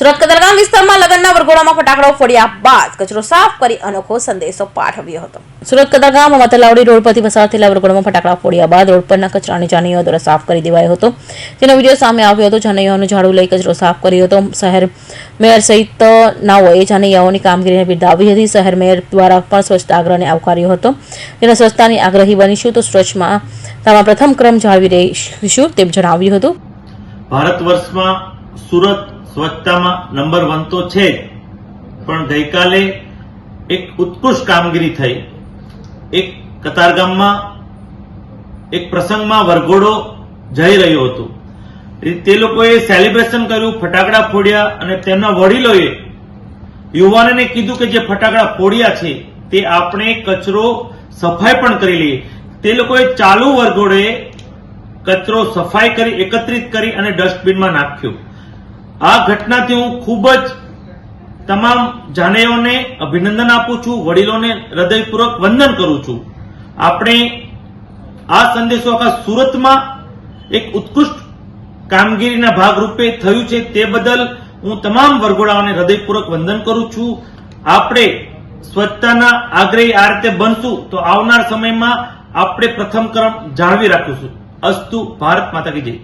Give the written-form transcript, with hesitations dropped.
સુરત કતારગામ વિસ્તારમાં લગ્નના વરઘોડામાં ફટાકડાઓ ફોડ્યા બાદ કચરો સાફ કરી અનોખો સંદેશો પાઠવ્યો હતો। સુરત કતારગામ મતલાવડી રોડ પરથી પસાર થયેલા વરઘોડામાં ફટાકડા ફોડ્યા બાદ રોડ પરના કચરાને જાનૈયાઓ દ્વારા સાફ કરી દેવાયો હતો। તેનો વિડીયો સામે આવ્યો હતો। જાનૈયાઓનું ઝાડુ લઈ કચરો સાફ કર્યો હતો। શહેર મેયર સહિત નાઓએ જાનૈયાઓની કામગીરીને બિરદાવી હતી। શહેર મેયર દ્વારા પણ સ્વચ્છતા આગ્રહને આવકાર્યો હતો। તેના સ્વચ્છતાની આગ્રહી બનીશું તો સ્વચ્છમાં તેમાં પ્રથમ ક્રમ જાળવી રહીશું તેમ જણાવ્યું હતું। ભારત વર્ષમાં સુરત સ્વચ્છતામાં નંબર 1 તો છે જ, પણ ગઈકાલે એક ઉત્કૃષ્ટ કામગીરી થઈ। એક કતારગામમાં એક પ્રસંગમાં વરઘોડો જઈ રહ્યો હતો, તે લોકોએ સેલિબ્રેશન કર્યું, ફટાકડા ફોડ્યા અને તેમના વડીલોએ યુવાનોને કીધું કે જે ફટાકડા ફોડ્યા છે તે આપણે કચરો સફાઈ પણ કરી લઈએ। તે લોકોએ ચાલુ વરઘોડે કચરો સફાઈ કરી, એકત્રિત કરી અને ડસ્ટબિનમાં નાખ્યો। આ ઘટનાથી હું ખૂબ જ તમામ જાનૈયાઓને અભિનંદન આપું છું, વડીલોને હૃદયપૂર્વક વંદન કરું છું। આપણે આ સંદેશો આખા સુરતમાં એક ઉત્કૃષ્ટ કામગીરીના ભાગરૂપે થયું છે, તે બદલ હું તમામ વરઘોડાઓને હૃદયપૂર્વક વંદન કરું છું। આપણે સ્વચ્છતાના આગ્રહી આ રીતે બનશું તો આવનાર સમયમાં આપણે પ્રથમ ક્રમ જાળવી રાખીશું। અસ્તુ, ભારત માતા કી જય।